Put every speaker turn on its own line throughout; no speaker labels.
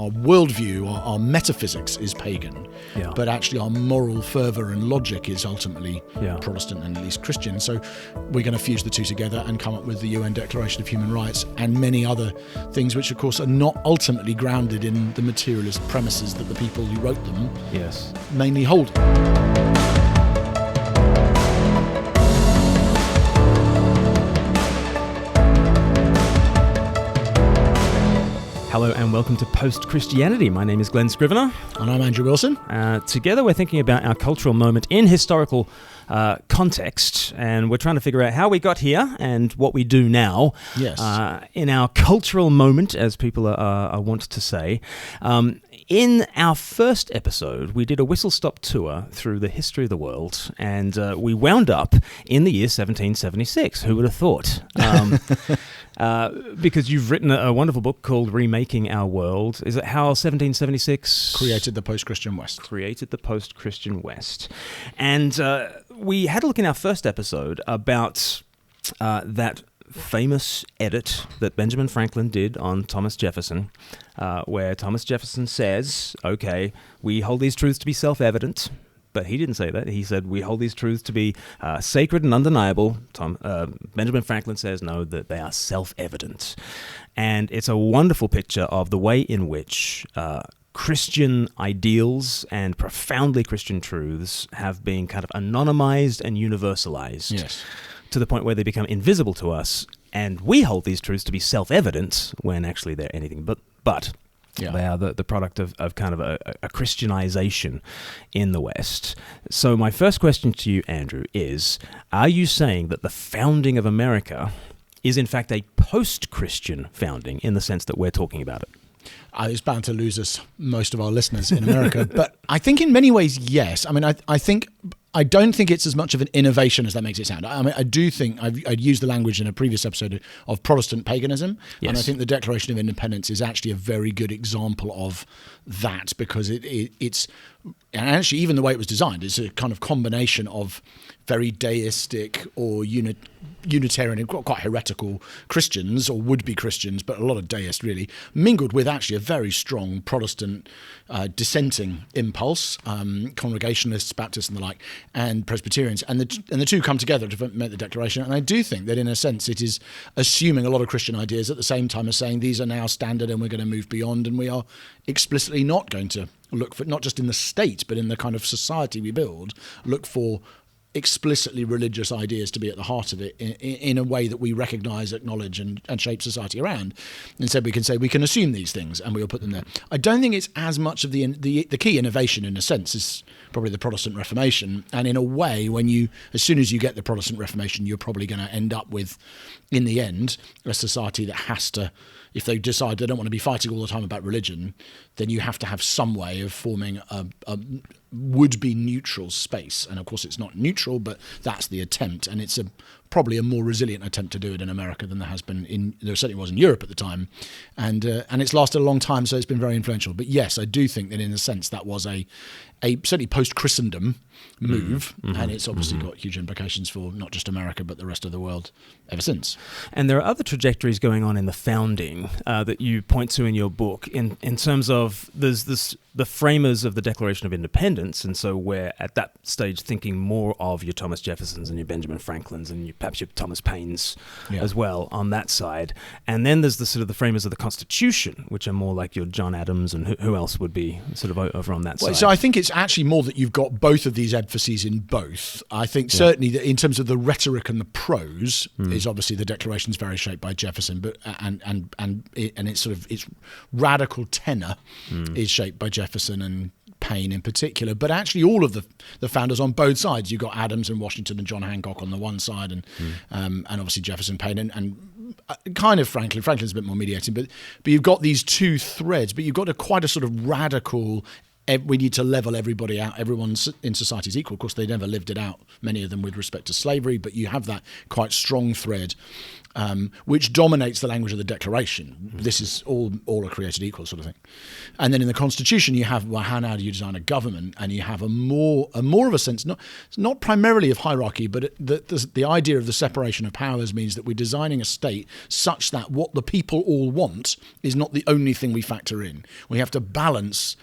worldview, our metaphysics is pagan, but actually our moral fervour and logic is ultimately Protestant and at least Christian. So we're going to fuse the two together and come up with the UN Declaration of Human Rights and many other things which, of course, are not ultimately grounded in the materialist premises that the people who wrote them mainly hold.
Hello and welcome to Post-Christianity. My name is Glen Scrivener.
And I'm Andrew Wilson.
Together we're thinking about our cultural moment in historical context, and we're trying to figure out how we got here and what we do now in our cultural moment, as people are wont to say. In our first episode, we did a whistle-stop tour through the history of the world, and we wound up in the year 1776. Who would have thought? Because you've written a wonderful book called Remaking Our World. Is it how 1776
created the post-Christian West?
Created the post-Christian West. And we had a look in our first episode about that famous edit that Benjamin Franklin did on Thomas Jefferson, where Thomas Jefferson says, okay, we hold these truths to be self-evident. But he didn't say that. He said, we hold these truths to be sacred and undeniable. Benjamin Franklin says, no, that they are self-evident. And it's a wonderful picture of the way in which Christian ideals and profoundly Christian truths have been kind of anonymized and universalized to the point where they become invisible to us. And we hold these truths to be self-evident when actually they're anything but. They are the product of kind of a Christianization in the West. So my first question to you, Andrew, is, are you saying that the founding of America is in fact a post-Christian founding in the sense that we're talking about it?
It's bound to lose us, most of our listeners in America. But I think in many ways, yes. I mean, I don't think it's as much of an innovation as that makes it sound. I mean, I do think I'd used the language in a previous episode of Protestant paganism, and I think the Declaration of Independence is actually a very good example of that, because it's, and actually even the way it was designed is a kind of combination of very deistic or Unitarian and quite heretical Christians, or would-be Christians, but a lot of deists really, mingled with actually a very strong Protestant dissenting impulse, Congregationalists, Baptists and the like, and Presbyterians, and the two come together to make the Declaration. And I do think that in a sense it is assuming a lot of Christian ideas at the same time as saying these are now standard and we're going to move beyond, and we are explicitly not going to look for, not just in the state but in the kind of society we build, look for explicitly religious ideas to be at the heart of it in a way that we recognise, acknowledge and shape society around. Instead we can say we can assume these things and we'll put them there. I don't think it's as much of the key innovation in a sense is probably the Protestant Reformation, and in a way as soon as you get the Protestant Reformation you're probably going to end up with, in the end, a society that has to, if they decide they don't want to be fighting all the time about religion, then you have to have some way of forming a would-be neutral space. And of course it's not neutral, but that's the attempt, and it's probably a more resilient attempt to do it in America than there has been there certainly was in Europe at the time, and it's lasted a long time, so it's been very influential. But yes, I do think that in a sense that was a certainly post-Christendom move, and it's obviously got huge implications for not just America but the rest of the world ever since. And
there are other trajectories going on in the founding that you point to in your book in terms of there's the framers of the Declaration of Independence, and so we're at that stage thinking more of your Thomas Jeffersons and your Benjamin Franklins and perhaps your Thomas Paines as well on that side. And then there's the sort of the framers of the Constitution, which are more like your John Adams and who else would be sort of over on that side.
So I think it's actually more that you've got both of these emphases in both. I think certainly that in terms of the rhetoric and the prose is obviously the Declaration's very shaped by Jefferson, but and it's sort of its radical tenor is shaped by Jefferson and Paine in particular, but actually all of the founders on both sides. You've got Adams and Washington and John Hancock on the one side, and obviously Jefferson, Paine, and kind of Franklin's a bit more mediating, but you've got these two threads, but you've got quite a sort of radical we need to level everybody out. Everyone in society is equal. Of course, they never lived it out, many of them, with respect to slavery, but you have that quite strong thread which dominates the language of the Declaration. This is all are created equal sort of thing. And then in the Constitution, you have, well, how now do you design a government? And you have a more of a sense, not primarily of hierarchy, but the idea of the separation of powers means that we're designing a state such that what the people all want is not the only thing we factor in. We have to balance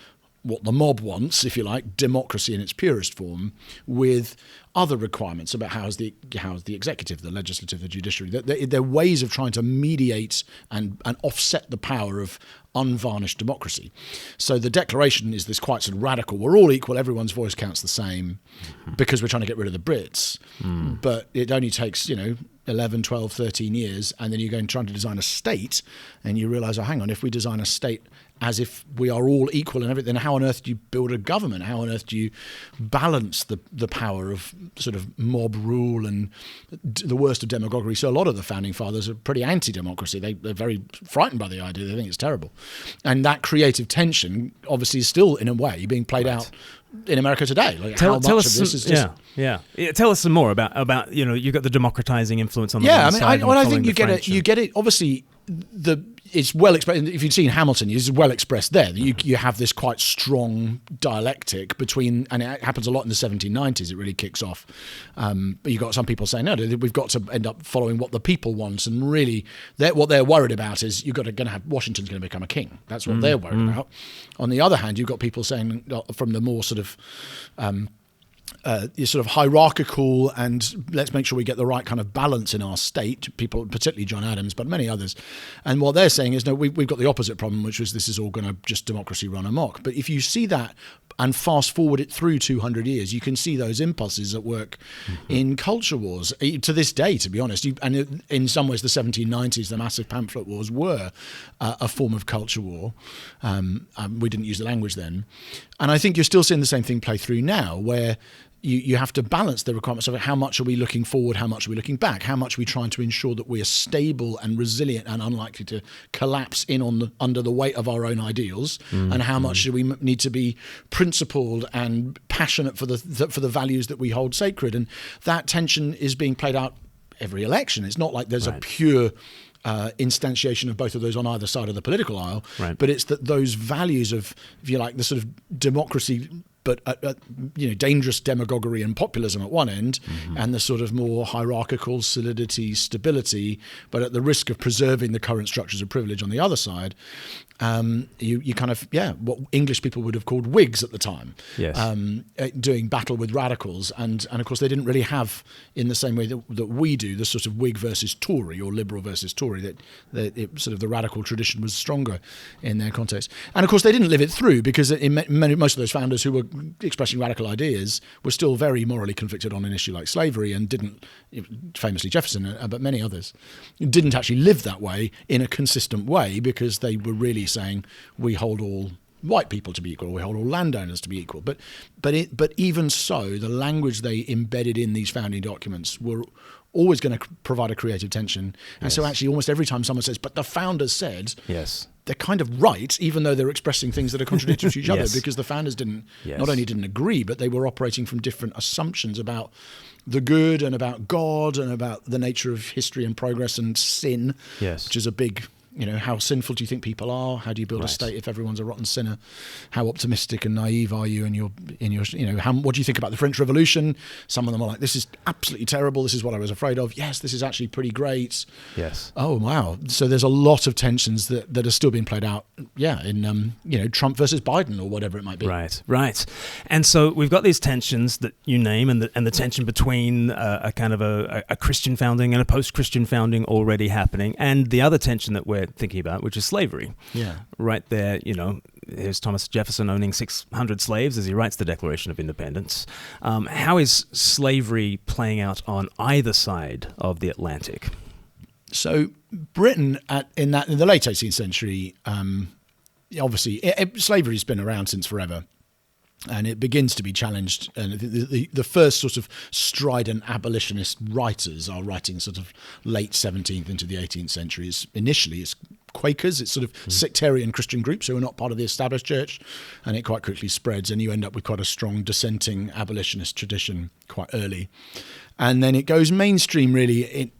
what the mob wants, if you like, democracy in its purest form, with other requirements about how's the executive, the legislative, the judiciary. They're ways of trying to mediate and offset the power of unvarnished democracy. So the Declaration is this quite sort of radical, we're all equal, everyone's voice counts the same, because we're trying to get rid of the Brits. But it only takes, 11, 12, 13 years, and then you go and try to design a state, and you realise, oh, hang on, if we design a state as if we are all equal and everything, then how on earth do you build a government? How on earth do you balance the power of sort of mob rule and the worst of demagoguery? So a lot of the founding fathers are pretty anti-democracy. They're very frightened by the idea. They think it's terrible. And that creative tension obviously is still, in a way, being played out in America today. Like tell us of this is just...
Tell us some more about you've got the democratizing influence on the
one
side.
I think you get it. Obviously, it's well expressed. If you've seen Hamilton, it's well expressed there. You have this quite strong dialectic between, and it happens a lot in the 1790s. It really kicks off. But you've got some people saying, no, we've got to end up following what the people want, and really, what they're worried about is Washington's going to become a king. That's what they're worried about. On the other hand, you've got people saying from the more sort of hierarchical and let's make sure we get the right kind of balance in our state, people, particularly John Adams, but many others. And what they're saying is, no, we've got the opposite problem, which was this is all going to just democracy run amok. But if you see that and fast forward it through 200 years, you can see those impulses at work in culture wars to this day, to be honest. And in some ways, the 1790s, the massive pamphlet wars were a form of culture war. We didn't use the language then. And I think you're still seeing the same thing play through now, where you have to balance the requirements of how much are we looking forward, how much are we looking back, how much are we trying to ensure that we are stable and resilient and unlikely to collapse under the weight of our own ideals, and how much do we need to be principled and passionate for the values that we hold sacred. And that tension is being played out every election. It's not like there's a pure instantiation of both of those on either side of the political aisle, but it's that those values of, if you like, the sort of democracy, but dangerous demagoguery and populism at one end, and the sort of more hierarchical solidity, stability, but at the risk of preserving the current structures of privilege on the other side. You kind of, what English people would have called Whigs at the time, doing battle with radicals. And of course, they didn't really have, in the same way that we do, the sort of Whig versus Tory or liberal versus Tory, that sort of the radical tradition was stronger in their context. And of course, they didn't live it through, because most of those founders who were expressing radical ideas were still very morally convicted on an issue like slavery, and didn't, famously Jefferson, but many others, didn't actually live that way in a consistent way, because they were really saying we hold all white people to be equal, or we hold all landowners to be equal. But even so, the language they embedded in these founding documents were always going to provide a creative tension. And so actually almost every time someone says, but the founders said, they're kind of right, even though they're expressing things that are contradictory to each other, because the founders not only didn't agree, but they were operating from different assumptions about the good and about God and about the nature of history and progress and sin, which is a big... how sinful do you think people are? How do you build a state if everyone's a rotten sinner? How optimistic and naive are you what do you think about the French Revolution? Some of them are like, this is absolutely terrible. This is what I was afraid of. Yes, this is actually pretty great. Yes. Oh, wow. So there's a lot of tensions that are still being played out. Yeah. In, Trump versus Biden or whatever it might be.
Right. And so we've got these tensions that you name, and the tension between a kind of a Christian founding and a post-Christian founding already happening. And the other tension that we're thinking about, which is slavery. Right there, here's Thomas Jefferson owning 600 slaves as he writes the Declaration of Independence. How is slavery playing out on either side of the Atlantic?
So Britain in the late 18th century, obviously slavery has been around since forever. And it begins to be challenged. And the first sort of strident abolitionist writers are writing sort of late 17th into the 18th century. Initially, it's Quakers. It's sort of sectarian Christian groups who are not part of the established church, and it quite quickly spreads, and you end up with quite a strong dissenting abolitionist tradition quite early. And then it goes mainstream really.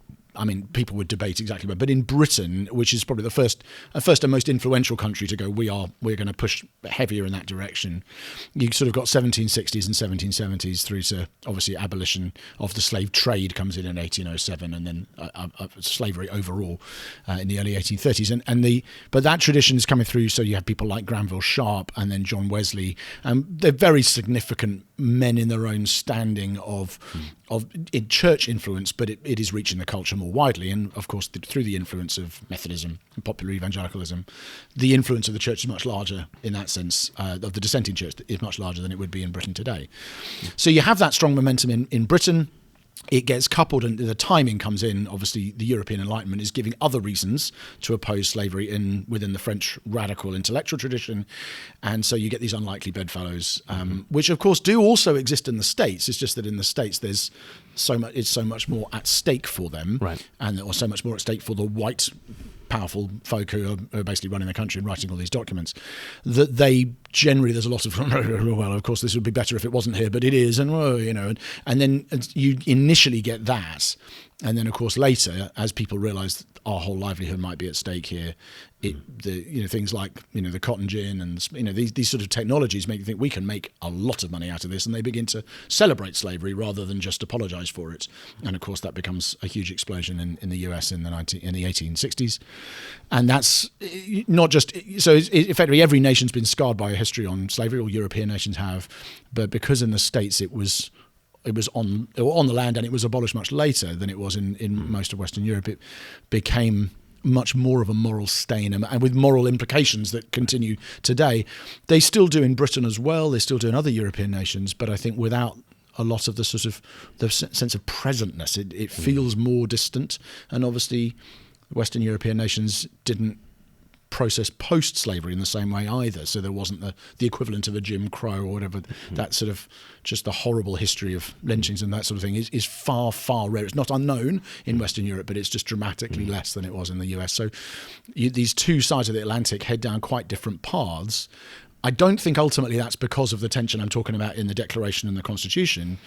People would debate exactly, but in Britain, which is probably the first and most influential country to go, we're going to push heavier in that direction. You sort of got 1760s and 1770s through to obviously abolition of the slave trade comes in 1807, and then slavery overall in the early 1830s. But that tradition is coming through. So you have people like Granville Sharp and then John Wesley. They're very significant men in their own standing of in church influence, but it is reaching the culture more widely, and of course through the influence of Methodism and popular evangelicalism, the influence of the church is much larger in that sense, of the dissenting church is much larger than it would be in Britain today. So you have that strong momentum in Britain. It gets coupled, and the timing comes in. Obviously, the European Enlightenment is giving other reasons to oppose slavery within the French radical intellectual tradition, and so you get these unlikely bedfellows, which of course do also exist in the States. It's just that in the States there's it's so much more at stake for them,
right,
or so much more at stake for the white powerful folk who are basically running the country and writing all these documents, that they generally, there's a lot of, well, of course this would be better if it wasn't here, but it is, and and then you initially get that, and then of course later, as people realise our whole livelihood might be at stake here, things like the cotton gin and these sort of technologies make you think we can make a lot of money out of this, and they begin to celebrate slavery rather than just apologise for it, and of course that becomes a huge explosion in the US in the 1860s, and that's not just so. Effectively, every nation's been scarred by a history on slavery, or European nations have, but because in the States it was on the land and it was abolished much later than it was in most of Western Europe, it became much more of a moral stain, and with moral implications that continue today. They still do in Britain as well, they still do in other European nations, but I think without a lot of the sort of the sense of presentness, it feels more distant, and obviously Western European nations didn't process post-slavery in the same way either, so there wasn't the equivalent of a Jim Crow or whatever. That sort of just the horrible history of lynchings and that sort of thing is far, far rare. It's not unknown in Western Europe, but it's just dramatically less than it was in the US. So these two sides of the Atlantic head down quite different paths. I don't think ultimately that's because of the tension I'm talking about in the Declaration and the Constitution.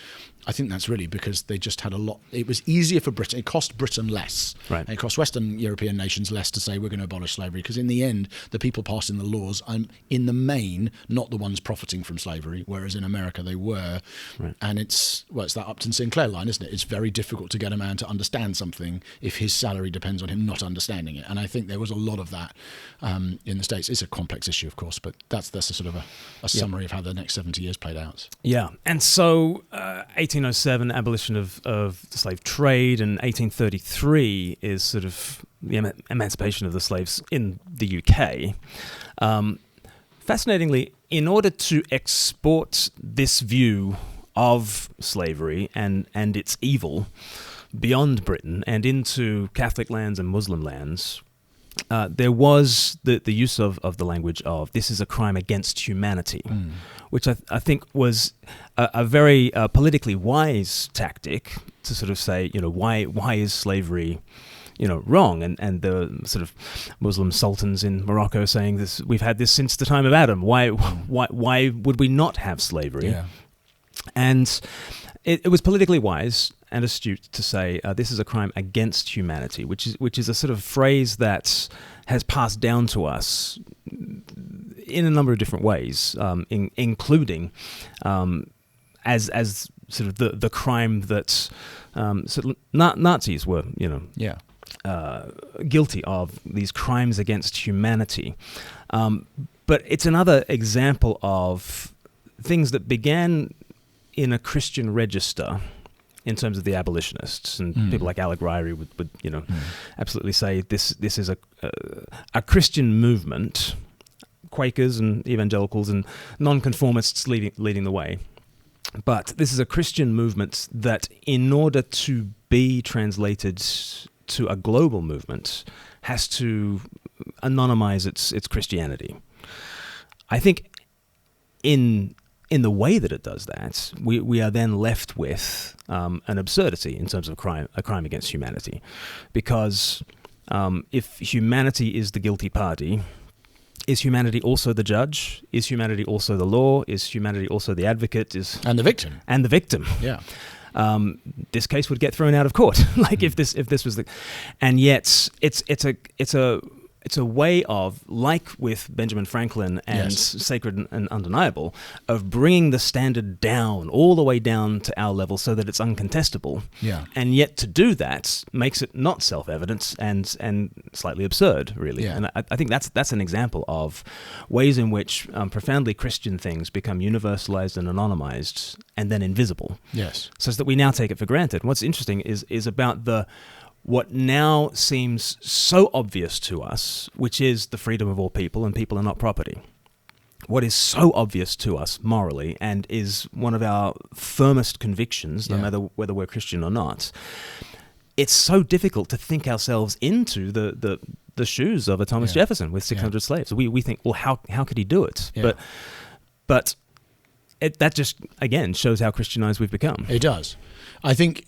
I think that's really because they just had a lot. It was easier for Britain. It cost Britain less.
Right.
And it cost Western European nations less to say we're going to abolish slavery, because in the end, the people passing the laws are in the main not the ones profiting from slavery, whereas in America they were. Right. And it's that Upton Sinclair line, isn't it? It's very difficult to get a man to understand something if his salary depends on him not understanding it. And I think there was a lot of that in the States. It's a complex issue, of course, but that's a sort of a summary of how the next 70 years played out.
Yeah, and so 1807, abolition of the slave trade, and 1833 is sort of the emancipation of the slaves in the UK. Fascinatingly, in order to export this view of slavery and its evil beyond Britain and into Catholic lands and Muslim lands, there was the use of the language of this is a crime against humanity, which I think was a very politically wise tactic to sort of say, why is slavery, wrong? And the sort of Muslim sultans in Morocco saying this, we've had this since the time of Adam. Why would we not have slavery?
Yeah.
And it was politically wise and astute to say this is a crime against humanity, which is a sort of phrase that has passed down to us in a number of different ways, including as sort of the crime that Nazis were, guilty of, these crimes against humanity. But it's another example of things that began in a Christian register in terms of the abolitionists, and people like Alec Ryrie would absolutely say this is a Christian movement, Quakers and evangelicals and nonconformists leading the way. But this is a Christian movement that, in order to be translated to a global movement, has to anonymize its Christianity. I think in the way that it does that, we are then left with an absurdity in terms of a crime against humanity, because if humanity is the guilty party, is humanity also the judge? Is humanity also the law? Is humanity also the advocate?
And the victim?
And the victim.
Yeah.
This case would get thrown out of court. If this was the, and yet it's a way of, like with Benjamin Franklin and Sacred and Undeniable, of bringing the standard down, all the way down to our level so that it's uncontestable.
Yeah.
And yet to do that makes it not self-evident and slightly absurd, really.
Yeah.
And I think that's an example of ways in which profoundly Christian things become universalized and anonymized and then invisible.
Yes.
So that we now take it for granted. And what's interesting is about what now seems so obvious to us, which is the freedom of all people and people are not property. What is so obvious to us morally and is one of our firmest convictions, no matter whether we're Christian or not, it's so difficult to think ourselves into the shoes of a Thomas Jefferson with 600 slaves. We think, well, how could he do it?
Yeah.
But that just, again, shows how Christianized we've become.
It does. I think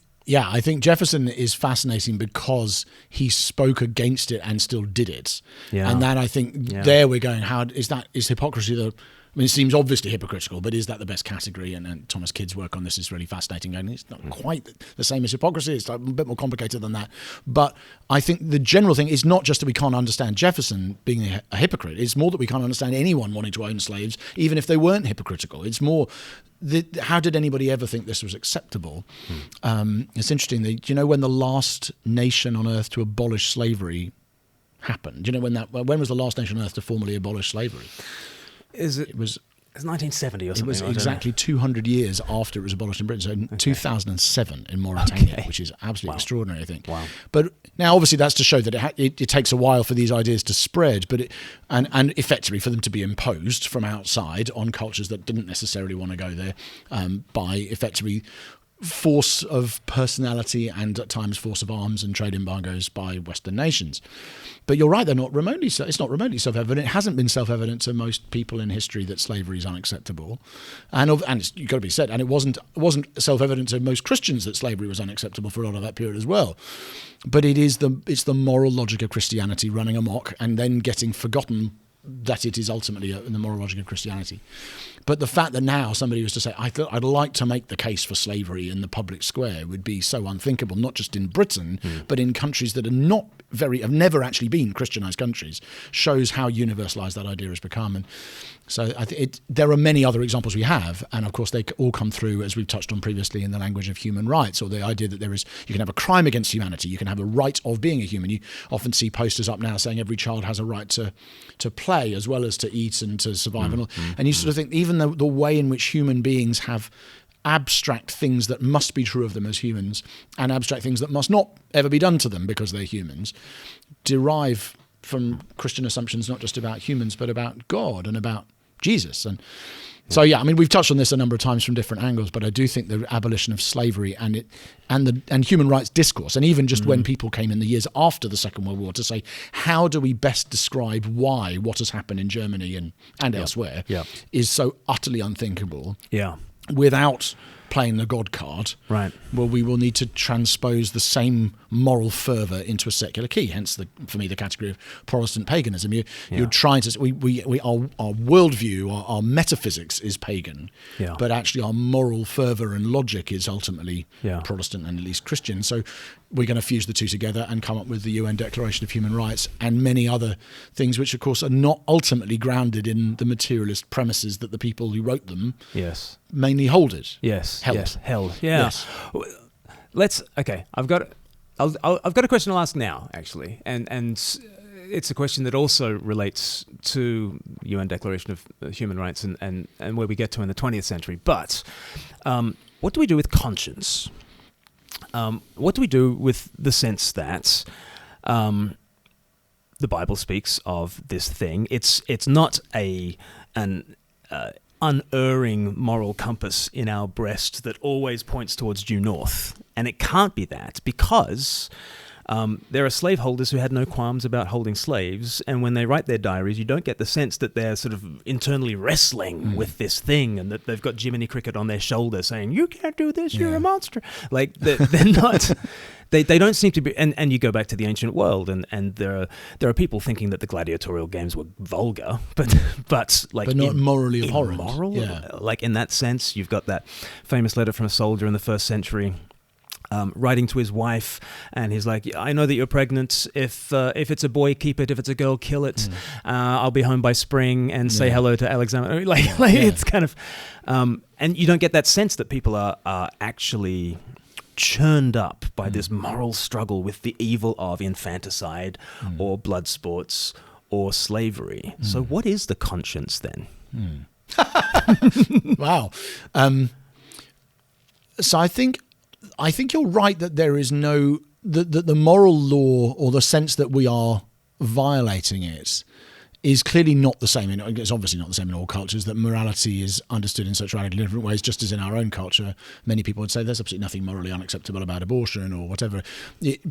Jefferson is fascinating because he spoke against it and still did it. Yeah. And that, I think, there we're going, is hypocrisy it seems obviously hypocritical, but is that the best category? And Thomas Kidd's work on this is really fascinating. And it's not quite the same as hypocrisy. It's a bit more complicated than that. But I think the general thing is not just that we can't understand Jefferson being a hypocrite. It's more that we can't understand anyone wanting to own slaves, even if they weren't hypocritical. It's more, how did anybody ever think this was acceptable? It's interesting. Do you know when the last nation on earth to abolish slavery happened? Do you know when was the last nation on earth to formally abolish slavery? It was 1970 or something. It was exactly 200 years after it was abolished in Britain. So 2007 in Mauritania, which is absolutely extraordinary, I think.
Wow.
But now, obviously, that's to show that it takes a while for these ideas to spread, but and effectively for them to be imposed from outside on cultures that didn't necessarily want to go there by effectively force of personality and at times force of arms and trade embargoes by Western nations. But you're right, it's not remotely self-evident. It hasn't been self-evident to most people in history that slavery is unacceptable. And you've got to be said, and it wasn't self-evident to most Christians that slavery was unacceptable for a lot of that period as well. But it's the moral logic of Christianity running amok and then getting forgotten that it is ultimately the moral logic of Christianity. But the fact that now somebody was to say, I'd like to make the case for slavery in the public square would be so unthinkable, not just in Britain, but in countries that have never actually been Christianized countries, shows how universalized that idea has become. And so I think there are many other examples we have, and of course they all come through, as we've touched on previously, in the language of human rights, or the idea that you can have a crime against humanity, you can have a right of being a human. You often see posters up now saying every child has a right to play as well as to eat and to survive. And you sort of think even the way in which human beings have abstract things that must be true of them as humans and abstract things that must not ever be done to them because they're humans derive from Christian assumptions not just about humans but about God and about Jesus. And so we've touched on this a number of times from different angles, but I do think the abolition of slavery and human rights discourse, and even just when people came in the years after the Second World War to say, how do we best describe why what has happened in Germany and elsewhere is so utterly unthinkable without playing the God card,
right?
Well, we will need to transpose the same moral fervour into a secular key. Hence, for me, the category of Protestant paganism. You're trying to our worldview, our metaphysics is pagan, but actually our moral fervour and logic is ultimately Protestant and at least Christian. So we're going to fuse the two together and come up with the UN Declaration of Human Rights and many other things, which of course are not ultimately grounded in the materialist premises that the people who wrote them mainly hold it.
Held. Yeah. Yes. I've got a question I'll ask now, actually, and it's a question that also relates to UN Declaration of Human Rights and where we get to in the 20th century. But what do we do with conscience? What do we do with the sense that the Bible speaks of this thing? It's not an unerring moral compass in our breast that always points towards due north. And it can't be that because there are slaveholders who had no qualms about holding slaves, and when they write their diaries, you don't get the sense that they're sort of internally wrestling with this thing, and that they've got Jiminy Cricket on their shoulder saying, "You can't do this, you're a monster." Like they're not. They don't seem to be, and you go back to the ancient world, and there are people thinking that the gladiatorial games were vulgar, but
not morally abhorrent.
Immoral, like in that sense, you've got that famous letter from a soldier in the 1st century. Writing to his wife, and he's like, "I know that you're pregnant. If it's a boy, keep it. If it's a girl, kill it. I'll be home by spring, and say hello to Alexander." It's kind of, and you don't get that sense that people are actually churned up by this moral struggle with the evil of infanticide or blood sports or slavery. So, what is the conscience then?
Wow. So I think you're right that there is no the moral law, or the sense that we are violating it, is clearly not the same. It's obviously not the same in all cultures, that morality is understood in such radically different ways, just as in our own culture. Many people would say there's absolutely nothing morally unacceptable about abortion or whatever.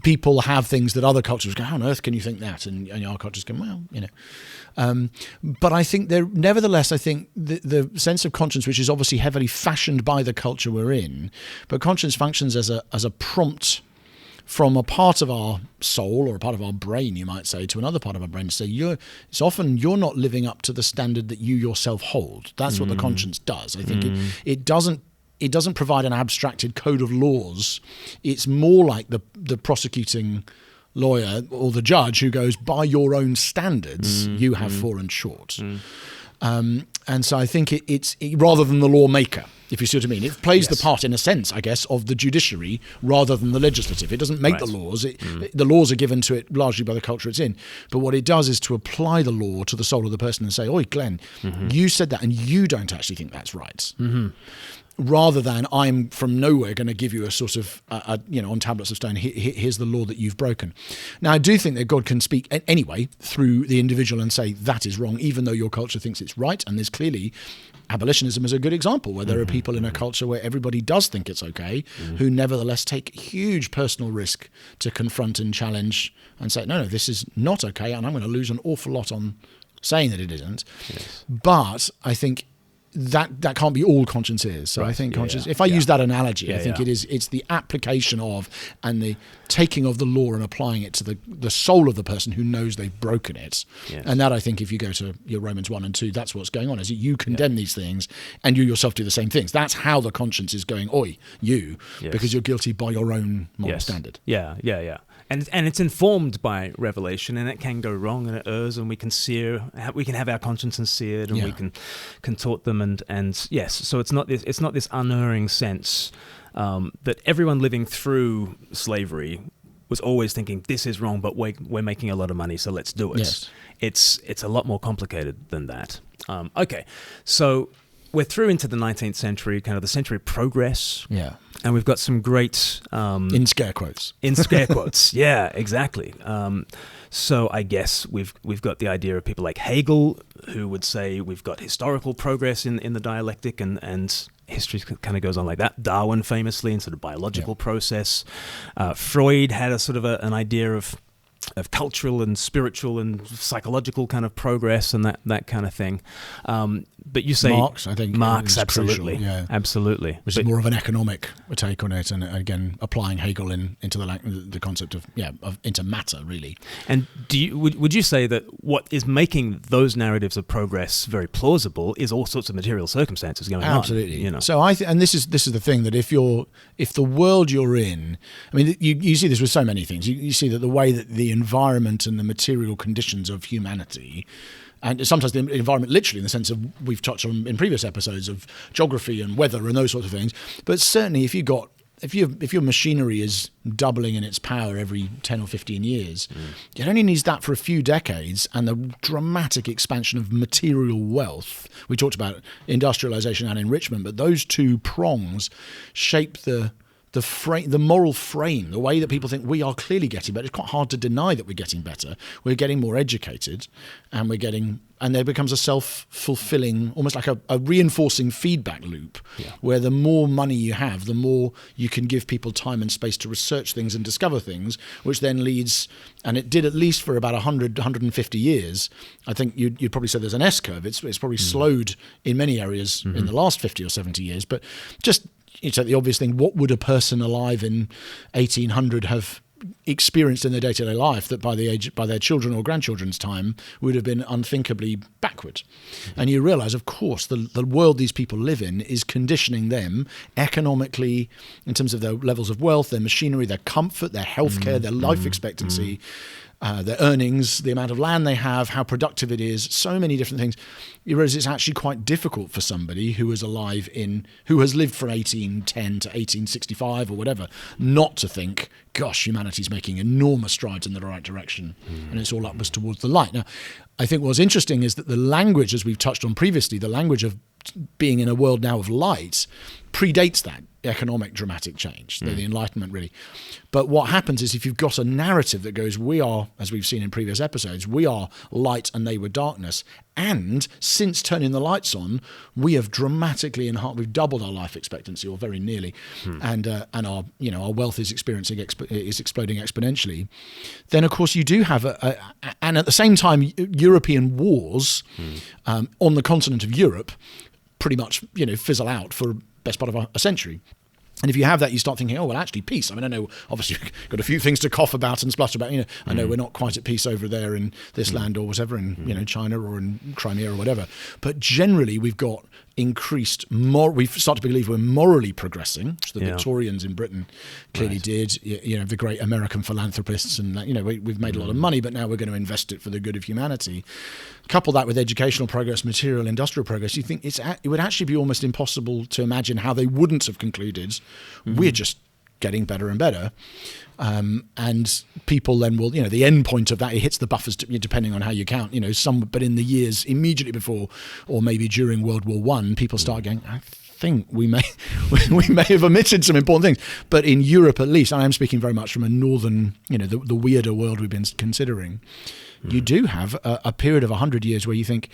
People have things that other cultures go, "How on earth can you think that?" And our cultures go, "Well, you know." But I think nevertheless, I think the sense of conscience, which is obviously heavily fashioned by the culture we're in, but conscience functions as a prompt from a part of our soul, or a part of our brain, you might say, to another part of our brain to say, it's often you're not living up to the standard that you yourself hold. That's what the conscience does. I think it doesn't provide an abstracted code of laws. It's more like the prosecuting lawyer or the judge who goes, by your own standards, you have fallen short. And so I think it's rather than the lawmaker, if you see what I mean. It plays the part, in a sense, I guess, of the judiciary rather than the legislative. It doesn't make the laws. The laws are given to it largely by the culture it's in. But what it does is to apply the law to the soul of the person and say, "Oi, Glenn, you said that and you don't actually think that's right." Rather than, I'm from nowhere going to give you a sort of, on tablets of stone, here's the law that you've broken. Now, I do think that God can speak anyway through the individual and say, that is wrong, even though your culture thinks it's right. And there's clearly, abolitionism is a good example, where there are people in a culture where everybody does think it's okay, who nevertheless take huge personal risk to confront and challenge and say, no, this is not okay, and I'm going to lose an awful lot on saying that it isn't. Yes. But I think that can't be all conscience is. So I think conscience, if I use that analogy, I think it's the application of and the taking of the law and applying it to the soul of the person who knows they've broken it. Yes. And that, I think, if you go to your Romans 1 and 2, that's what's going on, is that you condemn these things and you yourself do the same things. That's how the conscience is going, oi, you, because you're guilty by your own moral standard. Yeah.
And it's informed by revelation, and it can go wrong, and it errs, and we can have our consciences seared, and we can contort them, and yes. So it's not this unerring sense that everyone living through slavery was always thinking, this is wrong, but we're making a lot of money, so let's do it. Yes. It's a lot more complicated than that. Okay, so we're through into the 19th century, kind of the century of progress.
Yeah.
And we've got some great...
in scare quotes.
In scare quotes, yeah, exactly. So I guess we've got the idea of people like Hegel, who would say we've got historical progress in the dialectic, and history kind of goes on like that. Darwin famously in sort of biological process. Freud had a sort of an idea of cultural and spiritual and psychological kind of progress and that kind of thing. But you say
Marx, I think.
Marx, absolutely, crucial, absolutely.
Which is more of an economic take on it, and again applying Hegel into the concept of into matter, really.
And would you say that what is making those narratives of progress very plausible is all sorts of material circumstances going on?
Absolutely. So and this is the thing, that if the world you're in, I mean, you see this with so many things. You see that the way that the environment and the material conditions of humanity, and sometimes the environment literally in the sense of, we've touched on in previous episodes, of geography and weather and those sorts of things, but certainly if your machinery is doubling in its power every 10 or 15 years, it only needs that for a few decades, and the dramatic expansion of material wealth. We talked about industrialization and enrichment, but those two prongs shape the moral frame, the way that people think we are clearly getting better. It's quite hard to deny that we're getting better. We're getting more educated, and we're getting and there becomes a self-fulfilling, almost like a reinforcing feedback loop, where the more money you have, the more you can give people time and space to research things and discover things, which then leads, and it did at least for about 100, 150 years. I think you'd probably say there's an S-curve. It's probably slowed in many areas in the last 50 or 70 years, but just, you take the obvious thing, what would a person alive in 1800 have experienced in their day-to-day life that by their children or grandchildren's time would have been unthinkably backward? And you realize, of course, the world these people live in is conditioning them economically in terms of their levels of wealth, their machinery, their comfort, their healthcare, their life expectancy, their earnings, the amount of land they have, how productive it is, so many different things. You realize it's actually quite difficult for somebody who is alive who has lived from 1810 to 1865 or whatever, not to think, gosh, humanity's making enormous strides in the right direction and it's all upwards towards the light. Now, I think what's interesting is that the language, as we've touched on previously, the language of being in a world now of light predates that economic dramatic change, the Enlightenment really. But what happens is if you've got a narrative that goes, we are, as we've seen in previous episodes, we are light and they were darkness, and since turning the lights on, we have dramatically enhanced, we've doubled our life expectancy, or very nearly, and our wealth is exploding exponentially. Then of course you do have and at the same time European wars on the continent of Europe pretty much fizzle out for best part of a century. And if you have that, you start thinking, oh, well, actually, peace. I mean, I know, obviously, we've got a few things to cough about and splutter about. I know we're not quite at peace over there in this land or whatever, in China or in Crimea or whatever. But generally, we've got increased we've started to believe we're morally progressing, which the Victorians in Britain clearly did. The great American philanthropists, and we've made a lot of money, but now we're going to invest it for the good of humanity. Couple that with educational progress, material, industrial progress, you think it would actually be almost impossible to imagine how they wouldn't have concluded we're just getting better and better. And people then will, the end point of that, it hits the buffers depending on how you count, but in the years immediately before or maybe during World War I, people start going, I think we may have omitted some important things. But in Europe, at least, I am speaking very much from a northern, the weirder world we've been considering, you do have a period of 100 years where you think,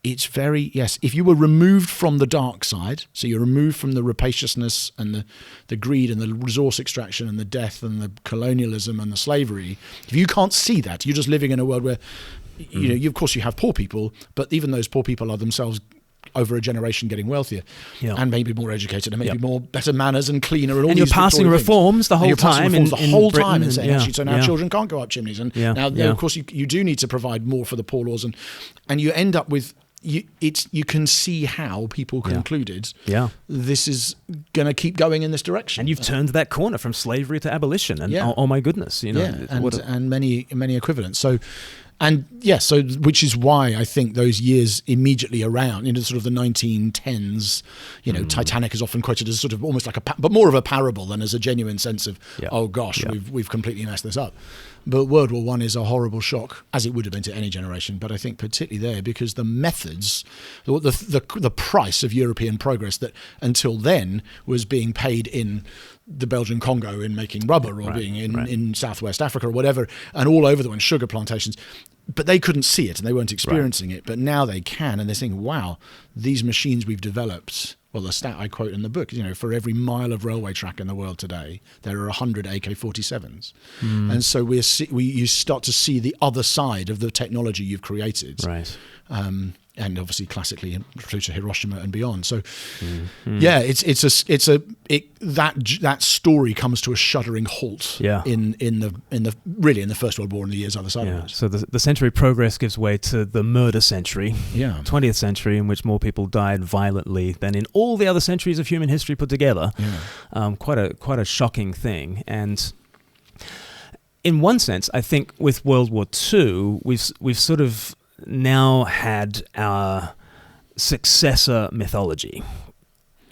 it's very, if you were removed from the dark side, so you're removed from the rapaciousness and the greed and the resource extraction and the death and the colonialism and the slavery, if you can't see that, you're just living in a world where, of course you have poor people, but even those poor people are themselves over a generation getting wealthier and maybe more educated and maybe more better manners and cleaner and all. And
you're passing reforms the whole time in Britain,
and saying actually, so now children can't go up chimneys, and now of course you do need to provide more for the poor laws, and you end up with. You can see how people concluded this is going to keep going in this direction.
And you've turned that corner from slavery to abolition. And oh my goodness,
and many equivalents. So which is why I think those years immediately around, sort of the 1910s, Titanic is often quoted as sort of almost like but more of a parable than as a genuine sense of, oh gosh, we've completely messed this up. But World War I is a horrible shock, as it would have been to any generation. But I think particularly there, because the methods, the price of European progress that until then was being paid in the Belgian Congo in making rubber, or being in Southwest Africa or whatever, and all over the world, sugar plantations. But they couldn't see it and they weren't experiencing it. But now they can, and they're saying, wow, these machines we've developed. Well, the stat I quote in the book, for every mile of railway track in the world today, there are 100 AK-47s. And so you start to see the other side of the technology you've created.
Right.
And obviously classically through to Hiroshima and beyond. So that story comes to a shuddering halt in the First World War and the years other side of it.
So the century of progress gives way to the murder century, 20th century, in which more people died violently than in all the other centuries of human history put together. Quite a shocking thing. And in one sense, I think with World War II, we've sort of now had our successor mythology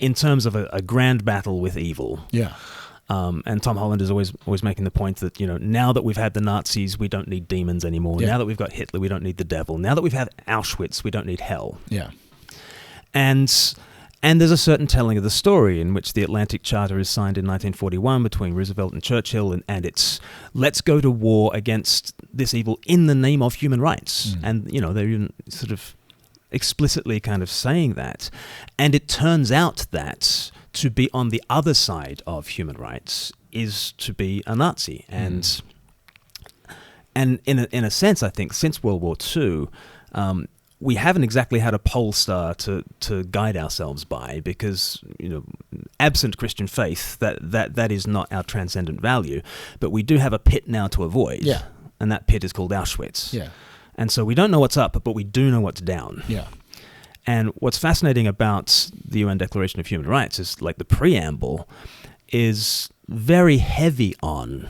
in terms of a grand battle with evil. And Tom Holland is always making the point that, now that we've had the Nazis, we don't need demons anymore. Now that we've got Hitler, we don't need the devil. Now that we've had Auschwitz, we don't need hell. And And there's a certain telling of the story in which the Atlantic Charter is signed in 1941 between Roosevelt and Churchill, and it's let's go to war against this evil in the name of human rights. And, they're even sort of explicitly kind of saying that. And it turns out that to be on the other side of human rights is to be a Nazi. And in a sense, I think, since World War II, we haven't exactly had a pole star to guide ourselves by, because absent Christian faith, that is not our transcendent value. But we do have a pit now to avoid, and that pit is called Auschwitz. Yeah. And so we don't know what's up, but we do know what's down. Yeah. And what's fascinating about the UN Declaration of Human Rights is, like, the preamble is very heavy on.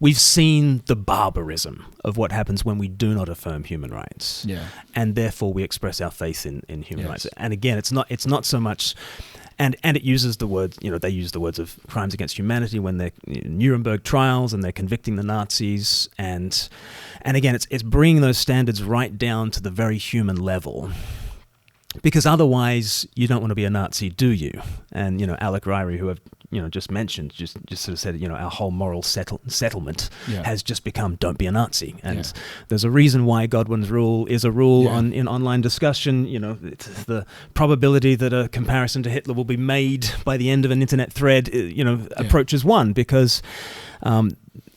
We've seen the barbarism of what happens when we do not affirm human rights, and therefore we express our faith in human rights. And again, it's not so much, and it uses the words. They use the words of crimes against humanity when they're Nuremberg trials and they're convicting the Nazis, and again, it's bringing those standards right down to the very human level. Because otherwise, you don't want to be a Nazi, do you? And Alec Ryrie, who I've just mentioned, just sort of said, our whole moral settlement has just become don't be a Nazi. And there's a reason why Godwin's rule is a rule in online discussion. It's the probability that a comparison to Hitler will be made by the end of an internet thread, approaches 1, because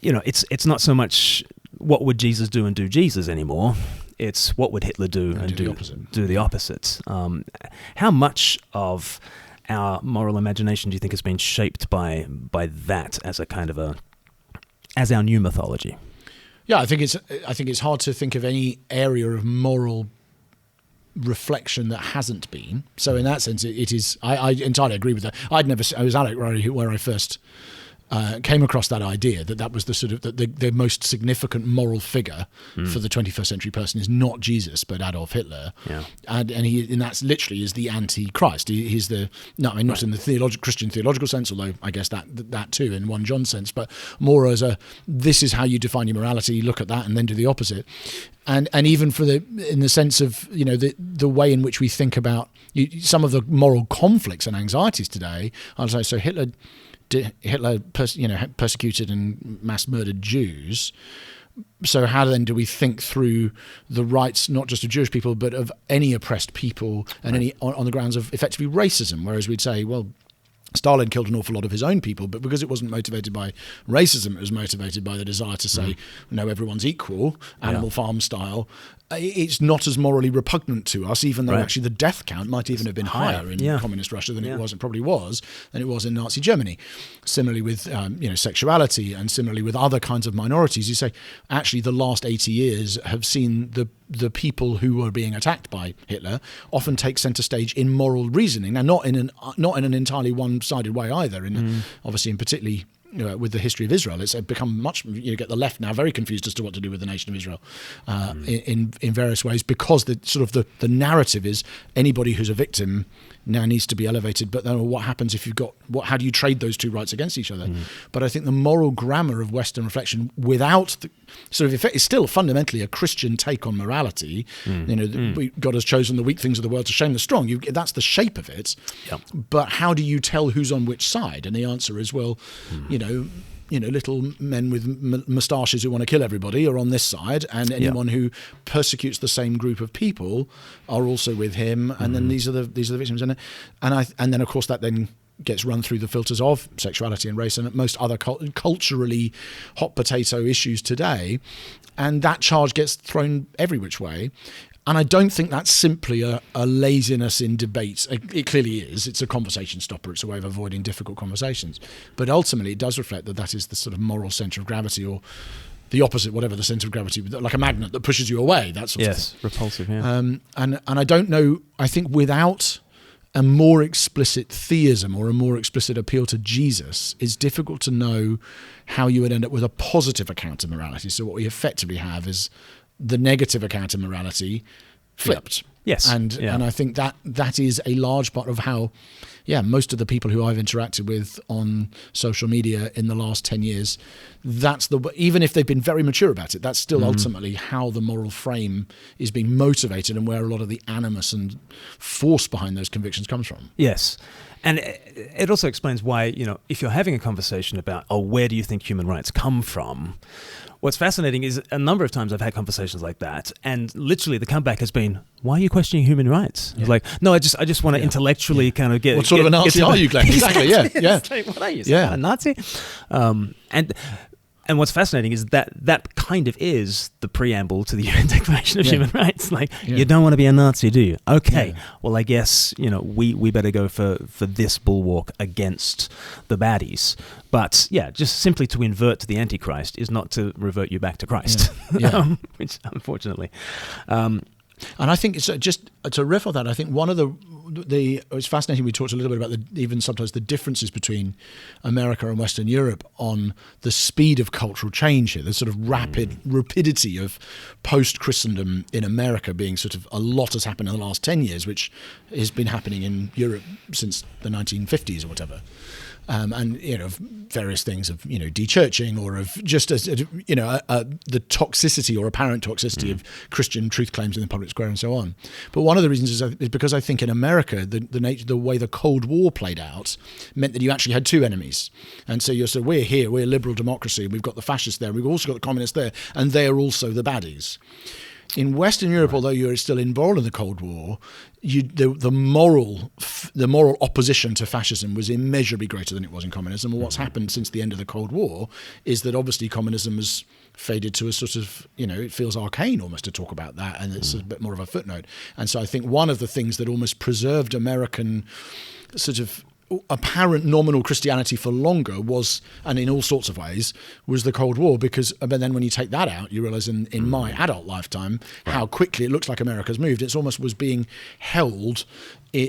it's not so much what would Jesus do and do Jesus anymore. It's what would Hitler do and do the opposite. How much of our moral imagination do you think has been shaped by that as a kind of as our new mythology?
Yeah, I think it's hard to think of any area of moral reflection that hasn't been. So in that sense, it is. I entirely agree with that. I was Alec Ryrie where I first came across that idea that was the sort of the most significant moral figure for the 21st century person is not Jesus but Adolf Hitler, and that's literally is the anti-Christ. He's not in the Christian theological sense, although I guess that too in 1 John sense, but more as this is how you define your morality. Look at that and then do the opposite. And even in the sense of the way in which we think about some of the moral conflicts and anxieties today. I'll say so. Hitler persecuted and mass murdered Jews. So how then do we think through the rights not just of Jewish people but of any oppressed people and any on the grounds of effectively racism? Whereas we'd say, well, Stalin killed an awful lot of his own people, but because it wasn't motivated by racism, it was motivated by the desire to say, no, everyone's equal, animal farm style. It's not as morally repugnant to us, even though actually the death count might even have been higher in communist Russia than it was, and probably was, than it was in Nazi Germany. Similarly with sexuality, and similarly with other kinds of minorities. You say, actually, the last 80 years have seen the people who were being attacked by Hitler often take centre stage in moral reasoning. Now, not in an entirely one-sided way either. Obviously, in particularly. With the history of Israel, it's become much. You get the left now very confused as to what to do with the nation of Israel in various ways, because the narrative is anybody who's a victim now needs to be elevated. But then what happens if you've got how do you trade those two rights against each other? But I think the moral grammar of Western reflection, without the sort of effect, is still fundamentally a Christian take on morality. God has chosen the weak things of the world to shame the strong. That's the shape of it. Yep. But how do you tell who's on which side? And the answer is, well, little men with moustaches who want to kill everybody are on this side, and anyone who persecutes the same group of people are also with him. And then these are the victims, and then of course that then gets run through the filters of sexuality and race and most other culturally hot potato issues today, and that charge gets thrown every which way. And I don't think that's simply a laziness in debates. It clearly is. It's a conversation stopper. It's a way of avoiding difficult conversations. But ultimately, it does reflect that is the sort of moral centre of gravity, or the opposite, whatever the centre of gravity, like a magnet that pushes you away. That sort of thing. Yes,
repulsive, yeah.
And I don't know, I think without a more explicit theism or a more explicit appeal to Jesus, it's difficult to know how you would end up with a positive account of morality. So what we effectively have is the negative account of morality flipped.
Yes.
And I think that is a large part of how, most of the people who I've interacted with on social media in the last 10 years, even if they've been very mature about it, that's still ultimately how the moral frame is being motivated and where a lot of the animus and force behind those convictions comes from.
Yes. And it also explains why, if you're having a conversation about, where do you think human rights come from? What's fascinating is a number of times I've had conversations like that, and literally the comeback has been, "Why are you questioning human rights?" It's like, no, I just want to intellectually kind of get.
What sort of a Nazi are you, Glenn? Exactly. Yeah.
Like, what are you? A Nazi? And what's fascinating is that kind of is the preamble to the UN Declaration of Human Rights. Like, you don't want to be a Nazi, do you? Okay, well, I guess, we better go for this bulwark against the baddies. But, just simply to invert to the Antichrist is not to revert you back to Christ, which, unfortunately...
And I think it's just to riff on that. I think one of it's fascinating. We talked a little bit about even sometimes the differences between America and Western Europe on the speed of cultural change here. The sort of rapidity of post-Christendom in America being sort of a lot has happened in the last 10 years, which has been happening in Europe since the 1950s or whatever. And various things of dechurching or of just as the toxicity or apparent toxicity of Christian truth claims in the public square and so on. But one of the reasons is because I think in America the way the Cold War played out meant that you actually had two enemies, and so we're here, we're liberal democracy, we've got the fascists there, we've also got the communists there, and they are also the baddies. In Western Europe, although you're still involved in the Cold War, the moral opposition to fascism was immeasurably greater than it was in communism. And what's happened since the end of the Cold War is that obviously communism has faded to a sort of, it feels arcane almost to talk about that, and it's a bit more of a footnote. And so I think one of the things that almost preserved American sort of apparent nominal Christianity for longer was, and in all sorts of ways, was the Cold War, but then when you take that out, you realize in my adult lifetime how quickly it looks like America's moved. It's almost was being held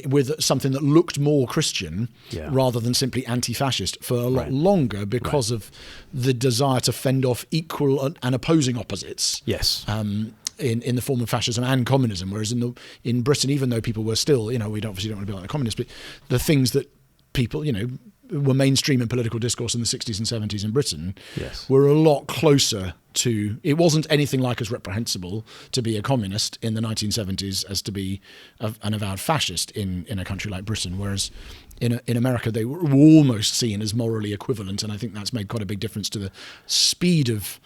with something that looked more Christian rather than simply anti-fascist for a lot longer because of the desire to fend off equal and opposing opposites.
Yes.
In the form of fascism and communism, whereas in Britain, even though people were still, we obviously don't want to be like the communists, but the things that people, were mainstream in political discourse in the 60s and 70s in Britain were a lot closer to, it wasn't anything like as reprehensible to be a communist in the 1970s as to be an avowed fascist in a country like Britain, whereas in America they were almost seen as morally equivalent, and I think that's made quite a big difference to the speed of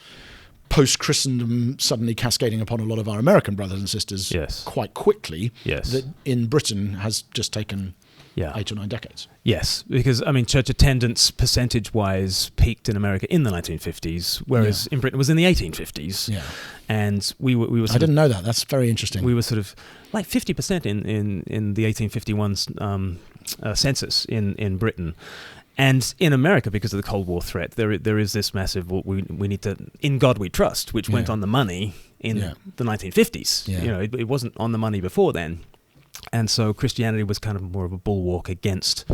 post-Christendom suddenly cascading upon a lot of our American brothers and sisters quite quickly, that in Britain has just taken 8 or 9 decades. Yes, because, church attendance percentage-wise peaked in America in the 1950s, whereas in Britain it was in the 1850s. Yeah. And we were I didn't know that. That's very interesting. We were sort of like 50% in the 1851 census in Britain. And in America, because of the Cold War threat, there is this massive, we need to, in God we trust, which went on the money in the 1950s. Yeah. It wasn't on the money before then. And so Christianity was kind of more of a bulwark against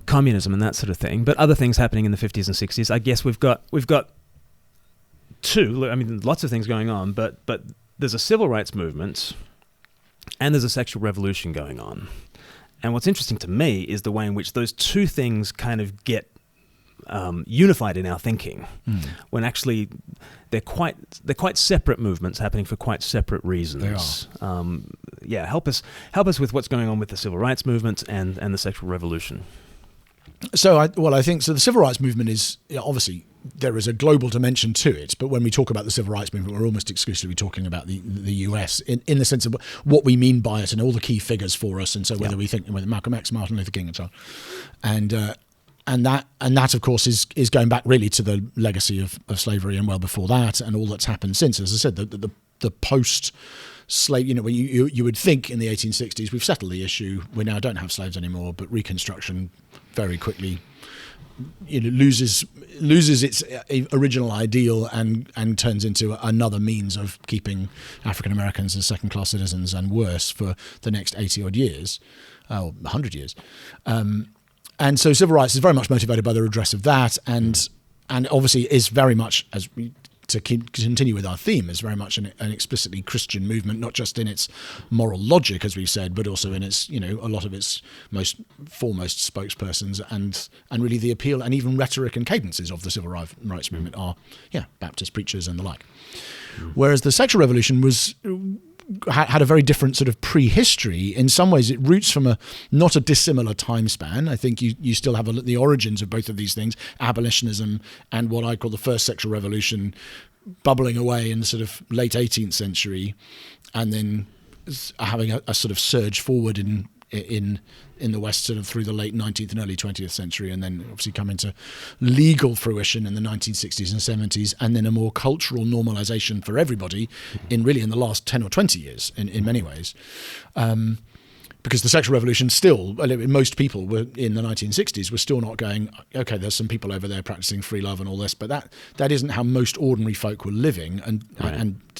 communism and that sort of thing. But other things happening in the 50s and 60s, I guess we've got two, lots of things going on, but there's a civil rights movement and there's a sexual revolution going on. And what's interesting to me is the way in which those two things kind of get unified in our thinking, when actually they're quite separate movements happening for quite separate reasons. They are. Help us with what's going on with the civil rights movement and the sexual revolution. So I think the civil rights movement is obviously there is a global dimension to it, but when we talk about the civil rights movement, we're almost exclusively talking about the US in the sense of what we mean by it and all the key figures for us, and so whether we think whether Malcolm X, Martin Luther King, and so on, and that of course is going back really to the legacy of slavery and well before that and all that's happened since. As I said, the post slave, when you would think in the 1860s we've settled the issue, we now don't have slaves anymore, but Reconstruction very quickly loses its original ideal and turns into another means of keeping African Americans as second-class citizens and worse for the next 80 odd years, 100 years. And so civil rights is very much motivated by the redress of that, and obviously is very much, as we to continue with our theme, is very much an explicitly Christian movement, not just in its moral logic, as we've said, but also in its, a lot of its most foremost spokespersons and really the appeal and even rhetoric and cadences of the civil rights movement are, Baptist preachers and the like. Whereas the sexual revolution had a very different sort of prehistory. In some ways, it roots from not a dissimilar time span. I think you still have the origins of both of these things, abolitionism and what I call the first sexual revolution, bubbling away in the sort of late 18th century, and then having a sort of surge forward in the West sort of through the late 19th and early 20th century, and then obviously come into legal fruition in the 1960s and 70s, and then a more cultural normalization for everybody in the last 10 or 20 years in many ways. Because the sexual revolution still, most people were in the 1960s were still not going, okay, there's some people over there practicing free love and all this, but that isn't how most ordinary folk were living, and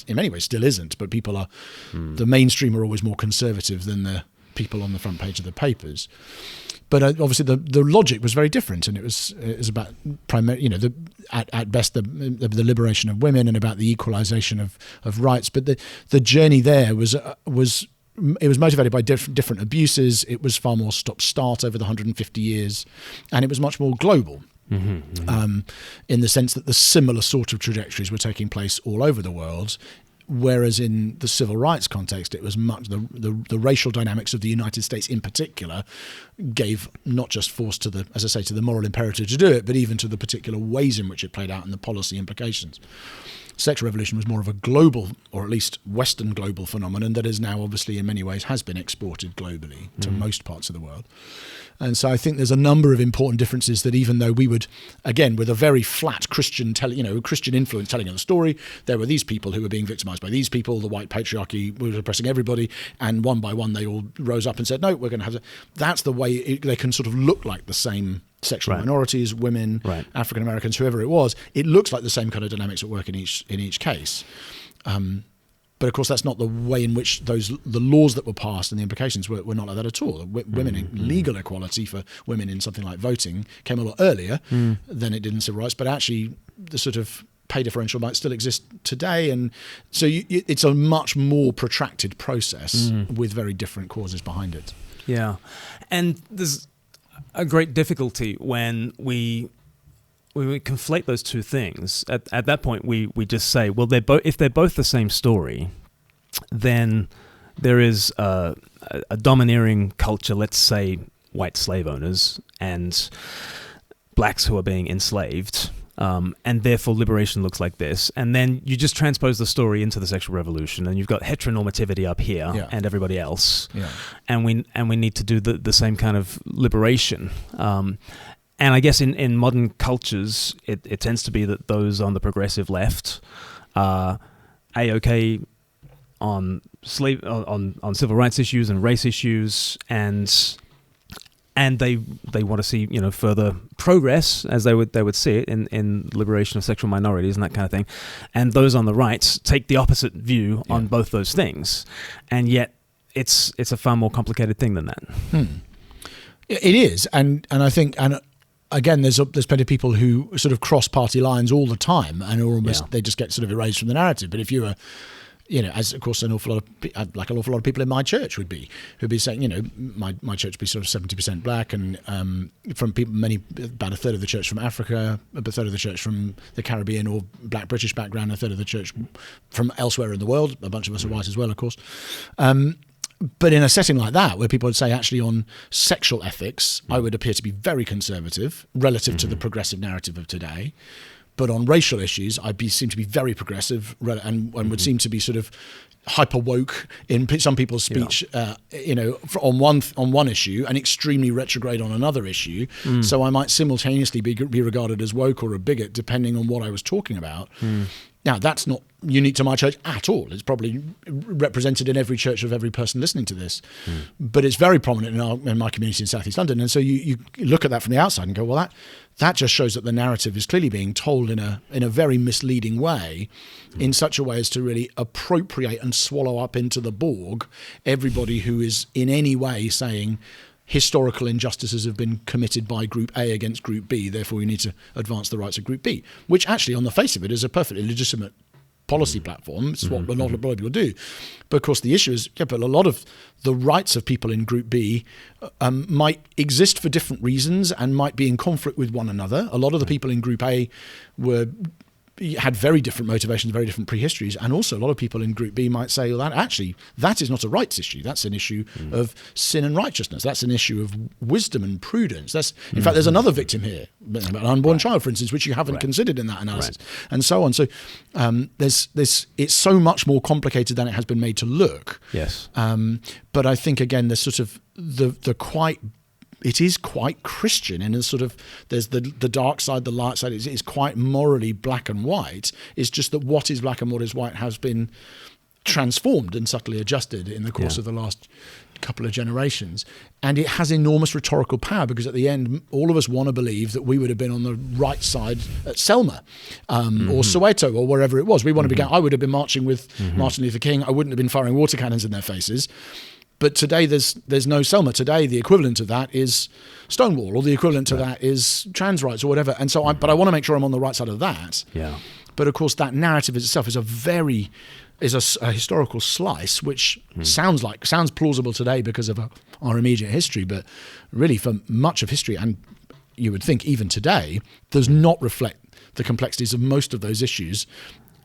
in many ways still isn't. But people are, the mainstream are always more conservative than the people on the front page of the papers. But obviously the logic was very different, and it was about primarily, at best the liberation of women and about the equalization of rights. But the journey there was motivated by different abuses. It was far more stop-start over the 150 years, and it was much more global. In the sense that the similar sort of trajectories were taking place all over the world. Whereas in the civil rights context, it was much the racial dynamics of the United States in particular gave not just force to the moral imperative to do it, but even to the particular ways in which it played out and the policy implications. Sexual revolution was more of a global, or at least Western global phenomenon that is now obviously in many ways has been exported globally to most parts of the world. And so I think there's a number of important differences that even though we would, again, with a very flat Christian Christian influence telling of the story, there were these people who were being victimized by these people, the white patriarchy was oppressing everybody, and one by one they all rose up and said, no, we're going to have that's the way they can sort of look like the same sexual minorities, women, African Americans, whoever it was. It looks like the same kind of dynamics at work in each case. But of course, that's not the way in which the laws that were passed and the implications were not like that at all. Legal equality for women in something like voting came a lot earlier than it did in civil rights. But actually, the sort of pay differential might still exist today, and so it's a much more protracted process with very different causes behind it.
Yeah, and there's a great difficulty when we conflate those two things. At that point, we just say, well, if they're both the same story, then there is a domineering culture, let's say white slave owners and blacks who are being enslaved, and therefore liberation looks like this. And then you just transpose the story into the sexual revolution, and you've got heteronormativity up here and everybody else, and we need to do the same kind of liberation. And I guess in modern cultures, it tends to be that those on the progressive left are A-OK on civil rights issues and race issues, and they want to see further progress, as they would see it in liberation of sexual minorities and that kind of thing. And those on the right take the opposite view on both those things, and yet it's a far more complicated thing than that.
It is, and I think again, there's plenty of people who sort of cross party lines all the time, and they just get sort of erased from the narrative. But if you were, as of course an awful lot of people in my church who'd be saying, my church would be sort of 70% black, and from people, about a third of the church from Africa, a third of the church from the Caribbean or black British background, a third of the church from elsewhere in the world. A bunch of us are white as well, of course. But in a setting like that, where people would say, actually, on sexual ethics, I would appear to be very conservative relative to the progressive narrative of today. But on racial issues, seem to be very progressive and would seem to be sort of hyper woke in some people's speech, on one issue, and extremely retrograde on another issue. So I might simultaneously be regarded as woke or a bigot, depending on what I was talking about. Now, that's not unique to my church at all. It's probably represented in every church of every person listening to this. But it's very prominent in my community in South East London. And so you look at that from the outside and go, well, that just shows that the narrative is clearly being told in a very misleading way, in such a way as to really appropriate and swallow up into the Borg everybody who is in any way saying historical injustices have been committed by Group A against Group B, therefore we need to advance the rights of Group B, which actually on the face of it is a perfectly legitimate policy platform. It's what a lot of people do. But of course the issue is, but a lot of the rights of people in Group B might exist for different reasons and might be in conflict with one another. A lot of the people in Group A had very different motivations, very different prehistories, and also a lot of people in Group B might say, well, that is not a rights issue. That's an issue of sin and righteousness. That's an issue of wisdom and prudence. In fact, there's another victim here, an unborn child, for instance, which you haven't considered in that analysis, and so on. So it's so much more complicated than it has been made to look.
Yes.
But I think again, there's sort of it is quite Christian, and there's the dark side, the light side. It's quite morally black and white. It's just that what is black and what is white has been transformed and subtly adjusted in the course of the last couple of generations. And it has enormous rhetorical power, because at the end, all of us want to believe that we would have been on the right side at Selma or Soweto or wherever it was. We want to be. I would have been marching with Martin Luther King. I wouldn't have been firing water cannons in their faces. But today there's no Selma. Today the equivalent of that is Stonewall, or the equivalent to that is trans rights or whatever. And so but I want to make sure I'm on the right side of that.
Yeah.
But of course that narrative itself is a historical slice, which sounds plausible today because of our immediate history, but really for much of history, and you would think even today, does not reflect the complexities of most of those issues.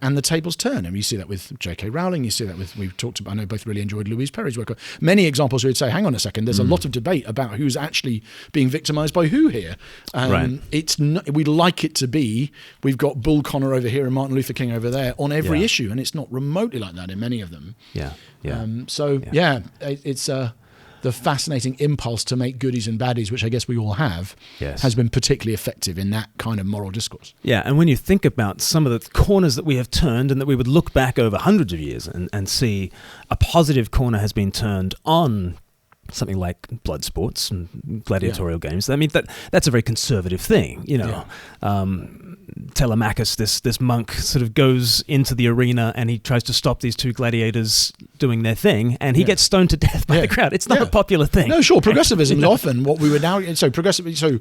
And the tables turn. And you see that with J.K. Rowling. You see that we've talked about, I know both really enjoyed Louise Perry's work. Many examples where you'd say, hang on a second, there's a lot of debate about who's actually being victimized by who here. We'd like it to be, we've got Bull Connor over here and Martin Luther King over there on every issue. And it's not remotely like that in many of them.
Yeah.
It's the fascinating impulse to make goodies and baddies, which I guess we all have, has been particularly effective in that kind of moral discourse.
Yeah, and when you think about some of the corners that we have turned, and that we would look back over hundreds of years and see a positive corner has been turned on something like blood sports and gladiatorial games. I mean, that's a very conservative thing, you know. Telemachus, this monk, sort of goes into the arena and he tries to stop these two gladiators doing their thing, and he gets stoned to death by the crowd. It's not a popular thing.
No, sure. Progressivism is often what we would now. So teetotalism,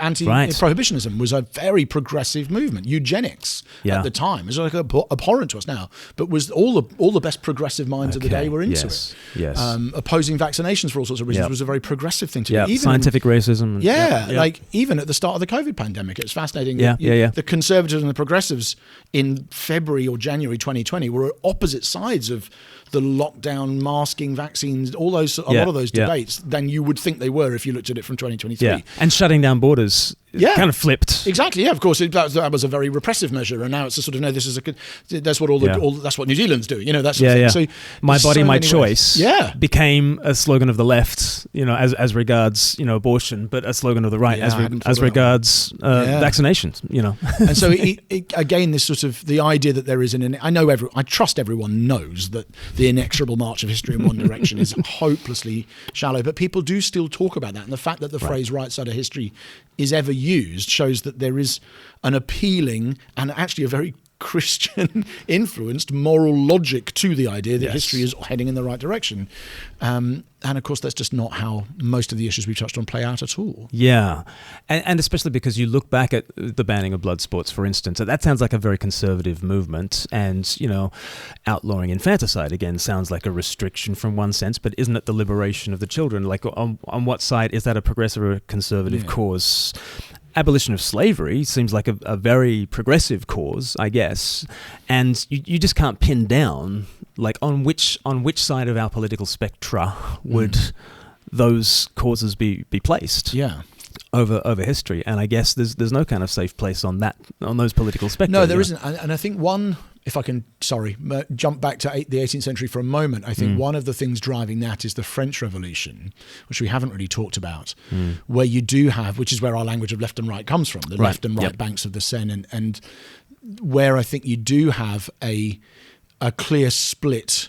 anti-prohibitionism was a very progressive movement. Eugenics at the time is like abhorrent to us now, but was all the best progressive minds of the day were into it.
Yes.
Opposing vaccinations for all sorts of reasons was a very progressive thing to do.
Even scientific racism.
Like even at the start of the COVID pandemic, it was fascinating. The conservatives and the progressives in February or January 2020 were at opposite sides of the lockdown, masking, vaccines, a lot of those debates than you would think they were if you looked at it from 2023.
Yeah. And shutting down borders kind of flipped.
Exactly. Yeah. Of course, that was a very repressive measure, and now it's a sort of this is that's what that's what New Zealand's doing. You know, that's
So my body, my choice. Became a slogan of the left. You know, as regards abortion, but a slogan of the right as regards vaccinations. You know,
and so again, this sort of the idea that there is I trust everyone knows that the inexorable march of history in one direction is hopelessly shallow, but people do still talk about that, and the fact that the phrase right side of history is ever used shows that there is an appealing and actually a very Christian influenced moral logic to the idea that history is heading in the right direction. And of course, that's just not how most of the issues we touched on play out at all.
Yeah. And especially because you look back at the banning of blood sports, for instance, that sounds like a very conservative movement. And, outlawing infanticide, again, sounds like a restriction from one sense, but isn't it the liberation of the children? Like, on what side is that a progressive or a conservative cause? Abolition of slavery seems like a very progressive cause, I guess, and you just can't pin down like on which side of our political spectra would those causes be placed.
Yeah.
Over history, and I guess there's no kind of safe place on those political spectra.
No, there isn't, and I think one. If I can, jump back to the 18th century for a moment, I think one of the things driving that is the French Revolution, which we haven't really talked about, where you do have, which is where our language of left and right comes from, the left and right banks of the Seine, and where I think you do have a clear split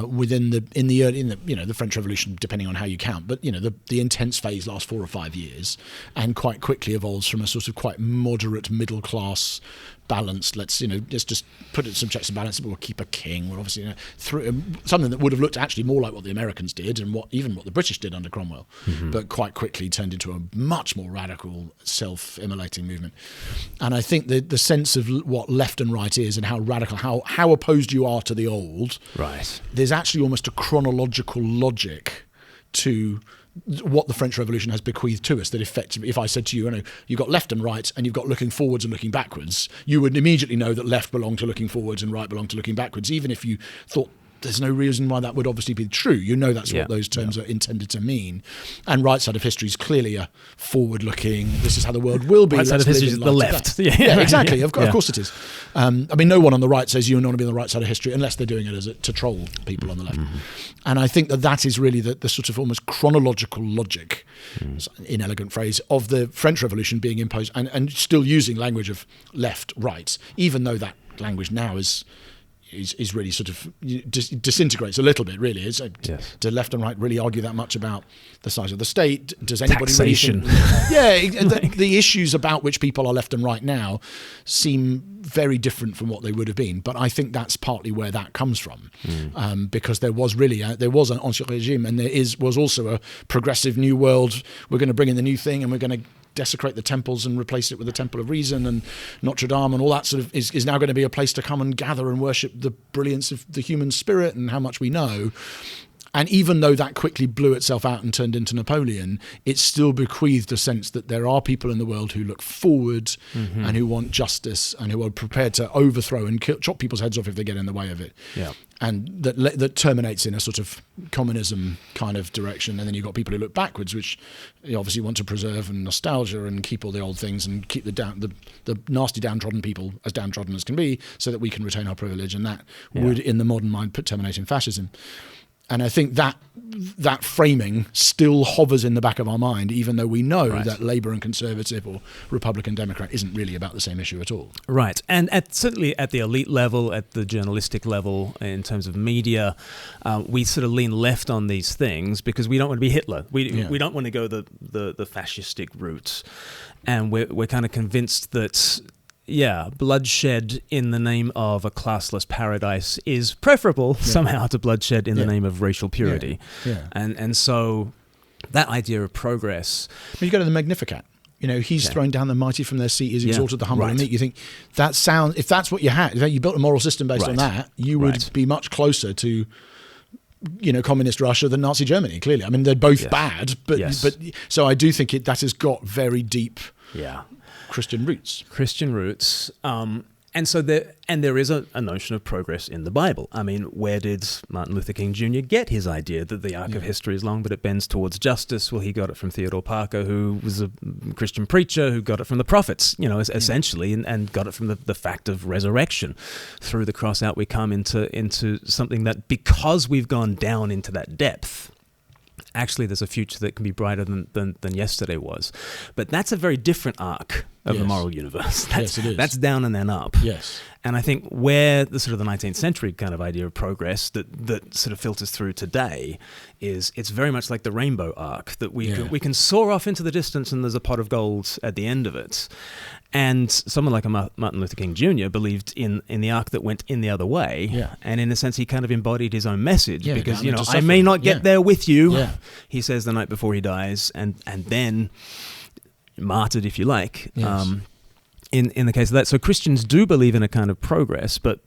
within the French Revolution, depending on how you count, but the intense phase lasts 4 or 5 years, and quite quickly evolves from a sort of quite moderate middle class balanced. Let's just put it some checks and balances. We'll keep a king. We'll obviously through something that would have looked actually more like what the Americans did and what the British did under Cromwell, but quite quickly turned into a much more radical self-immolating movement. And I think the sense of what left and right is and how radical, how opposed you are to the old.
Right.
There's actually almost a chronological logic to what the French Revolution has bequeathed to us, that effectively, if I said to you, you've got left and right and you've got looking forwards and looking backwards, you would immediately know that left belonged to looking forwards and right belonged to looking backwards, even if you thought there's no reason why that would obviously be true. That's what those terms are intended to mean. And right side of history is clearly a forward-looking, this is how the world will be.
Right side of history is the left.
Yeah, exactly. Of course it is. No one on the right says you want to be on the right side of history unless they're doing it to troll people on the left. And I think that is really the sort of almost chronological logic, inelegant phrase, of the French Revolution being imposed and still using language of left, right, even though that language now is really sort of disintegrates a little bit, really. Do left and right really argue that much about the size of the state? Does anybody
Taxation.
Really think, the issues about which people are left and right now seem very different from what they would have been. But I think that's partly where that comes from, because there was an ancien régime, and was also a progressive new world. We're going to bring in the new thing, and we're going to desecrate the temples and replace it with the Temple of Reason, and Notre Dame and all that sort of is now going to be a place to come and gather and worship the brilliance of the human spirit and how much we know. And even though that quickly blew itself out and turned into Napoleon, it still bequeathed a sense that there are people in the world who look forward and who want justice and who are prepared to overthrow and chop people's heads off if they get in the way of it. Yeah. And that terminates in a sort of communism kind of direction. And then you've got people who look backwards, which you obviously want to preserve, and nostalgia, and keep all the old things and keep the nasty downtrodden people as downtrodden as can be, so that we can retain our privilege. And that would, in the modern mind, terminate in fascism. And I think that framing still hovers in the back of our mind, even though we know that Labour and Conservative or Republican Democrat isn't really about the same issue at all.
Right. And certainly at the elite level, at the journalistic level, in terms of media, we sort of lean left on these things because we don't want to be Hitler. We don't want to go the fascistic route. And we're kind of convinced that bloodshed in the name of a classless paradise is preferable somehow to bloodshed in the name of racial purity. And so that idea of progress...
When you go to the Magnificat, he's thrown down the mighty from their seat, he's exalted the humble and meek. You think, that sounds... If that's what you had, if you built a moral system based on that, you would be much closer to... communist Russia than Nazi Germany, clearly. I mean, they're both bad, but so I do think that has got very deep Christian roots. And so there is a notion of progress in the Bible. I mean, where did Martin Luther King Jr. get his idea that the arc of history is long, but it bends towards justice? Well, he got it from Theodore Parker, who was a Christian preacher, who got it from the prophets, essentially, and got it from the fact of resurrection. Through the cross out, we come into something that, because we've gone down into that depth, actually there's a future that can be brighter than yesterday was. But that's a very different arc of the moral universe. Yes, it is.
That's down and then up.
Yes.
And I think where the sort of the 19th century kind of idea of progress that sort of filters through today is it's very much like the rainbow arc, that we can soar off into the distance and there's a pot of gold at the end of it. And someone like Martin Luther King Jr. believed in the arc that went in the other way. Yeah. And in a sense, he kind of embodied his own message because, I may not get there with you, he says the night before he dies, and then martyred, if you like, in the case of that. So Christians do believe in a kind of progress, but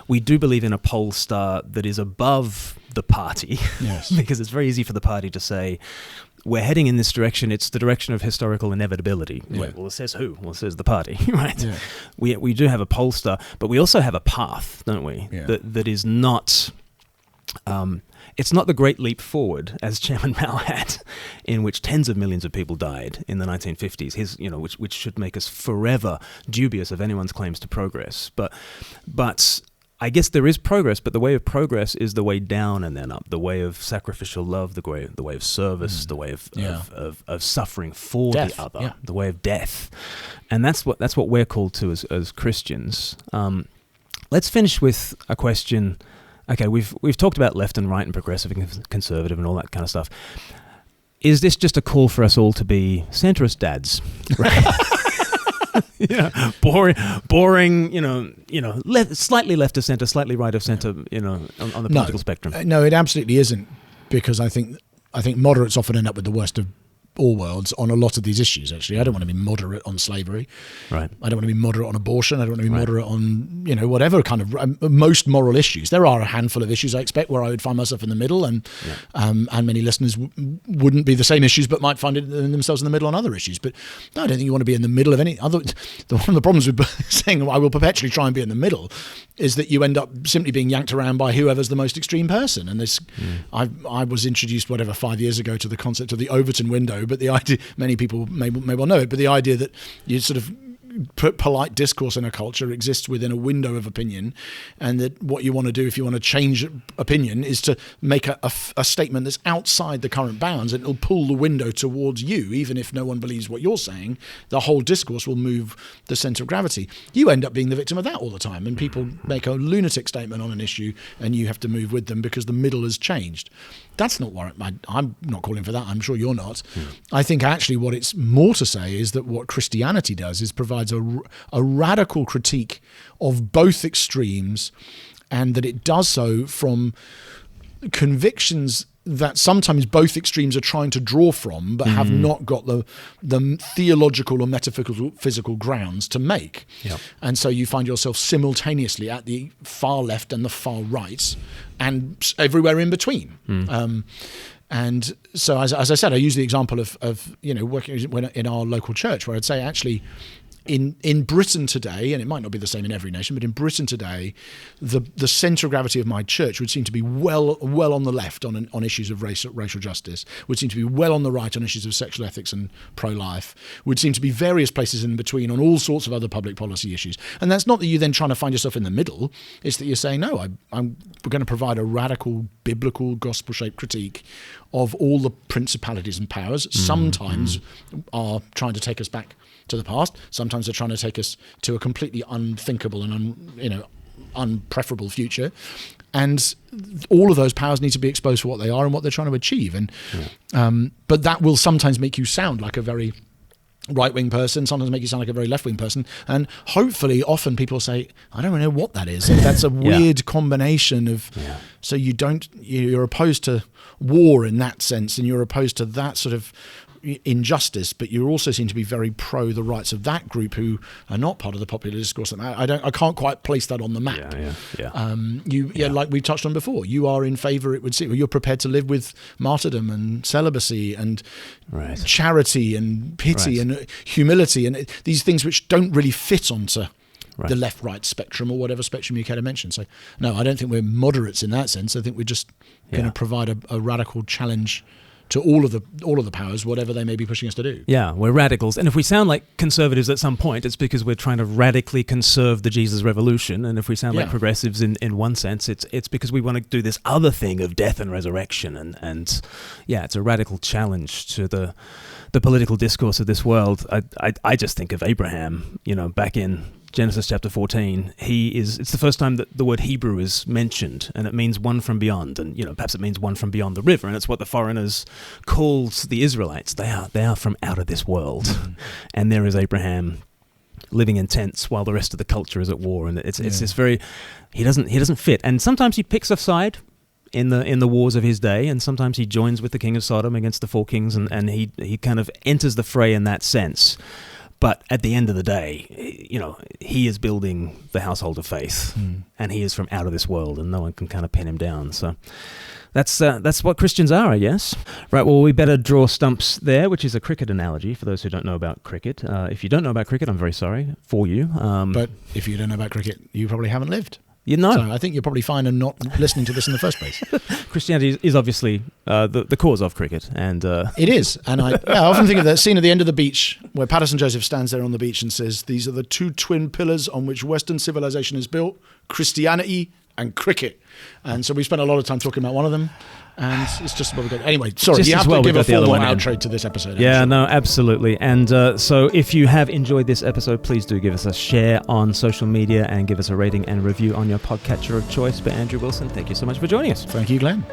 we do believe in a pole star that is above the party, because it's very easy for the party to say, we're heading in this direction. It's the direction of historical inevitability. Well, it says who? Well, it says the party, right? Yeah. We do have a pole star, but we also have a path, don't we? Yeah. That is not... it's not the great leap forward, as Chairman Mao had, in which tens of millions of people died in the 1950s. Which should make us forever dubious of anyone's claims to progress. But I guess there is progress, but the way of progress is the way down and then up. The way of sacrificial love, the way of service, the way of suffering for death, the other, the way of death, and that's what we're called to as Christians. Let's finish with a question. Okay, we've talked about left and right and progressive and conservative and all that kind of stuff. Is this just a call for us all to be centrist dads? Yeah, boring. Slightly left of centre, slightly right of centre. On the political spectrum.
No, it absolutely isn't, because I think moderates often end up with the worst of all worlds on a lot of these issues. Actually, I don't want to be moderate on slavery.
Right.
I don't want to be moderate on abortion. I don't want to be moderate on whatever kind of most moral issues. There are a handful of issues I expect where I would find myself in the middle, and many listeners wouldn't be the same issues, but might find themselves in the middle on other issues. But no, I don't think you want to be in the middle of any other. One of the problems with saying I will perpetually try and be in the middle is that you end up simply being yanked around by whoever's the most extreme person. And this, I was introduced 5 years ago to the concept of the Overton Window. But the idea, many people may well know it, but the idea that you sort of polite discourse in a culture exists within a window of opinion, and that what you want to do if you want to change opinion is to make a statement that's outside the current bounds, and it'll pull the window towards you. Even if no one believes what you're saying, the whole discourse will move the centre of gravity. You end up being the victim of that all the time, and people make a lunatic statement on an issue and you have to move with them because the middle has changed. That's not what I'm not calling for that. I'm sure you're not. I think actually what it's more to say is that what Christianity does is provides a radical critique of both extremes, and that it does so from convictions that sometimes both extremes are trying to draw from, but have not got the theological or metaphysical grounds to make. Yep. And so you find yourself simultaneously at the far left and the far right, and everywhere in between. And so, as I said, I use the example of working in our local church, where I'd say actually, in Britain today, and it might not be the same in every nation, but in Britain today, the centre of gravity of my church would seem to be well on the left on issues of racial justice, would seem to be well on the right on issues of sexual ethics and pro-life, would seem to be various places in between on all sorts of other public policy issues. And that's not that you're then trying to find yourself in the middle, it's that you're saying, no, we're going to provide a radical, biblical, gospel-shaped critique of all the principalities and powers. Sometimes are trying to take us back to the past. Sometimes they're trying to take us to a completely unthinkable and unpreferable future. And all of those powers need to be exposed for what they are and what they're trying to achieve. And but that will sometimes make you sound like a very right-wing person, sometimes make you sound like a very left-wing person, and hopefully often people say, I don't know what that is. That's a weird combination of so you're opposed to war in that sense, and you're opposed to that sort of injustice, but you also seem to be very pro the rights of that group who are not part of the popular discourse. I can't quite place that on the map. Like we've touched on before, you are in favour, it would seem, you're prepared to live with martyrdom and celibacy and charity and pity and humility and these things which don't really fit onto the left-right spectrum or whatever spectrum you care to mention. So no, I don't think we're moderates in that sense. I think we're just going to provide a radical challenge to all of the powers, whatever they may be pushing us to do. Yeah,
we're radicals. And if we sound like conservatives at some point, it's because we're trying to radically conserve the Jesus Revolution. And if we sound like progressives in one sense, it's because we want to do this other thing of death and resurrection. And it's a radical challenge to the political discourse of this world. I just think of Abraham, back in Genesis chapter 14, it's the first time that the word Hebrew is mentioned, and it means one from beyond, and perhaps it means one from beyond the river, and it's what the foreigners called the Israelites. They are from out of this world, and there is Abraham living in tents while the rest of the culture is at war, and it's this very he doesn't fit, and sometimes he picks a side in the wars of his day, and sometimes he joins with the king of Sodom against the four kings, and he kind of enters the fray in that sense. But at the end of the day, he is building the household of faith, and he is from out of this world, and no one can kind of pin him down. So that's what Christians are, I guess. Right, well, we better draw stumps there, which is a cricket analogy for those who don't know about cricket. If you don't know about cricket, I'm very sorry for you.
But if you don't know about cricket, you probably haven't lived.
So
I think you're probably fine in not listening to this in the first place.
Christianity is obviously the cause of cricket, and
it is. And I often think of that scene at the end of the beach where Patterson Joseph stands there on the beach and says, "These are the two twin pillars on which Western civilization is built: Christianity and cricket." And so we spent a lot of time talking about one of them, and it's just what we got. Anyway, sorry, you have to give a formal outro to this episode.
Yeah, no, absolutely. And so if you have enjoyed this episode, please do give us a share on social media and give us a rating and review on your podcatcher of choice. But Andrew Wilson, thank you so much for joining us.
Thank you, Glenn.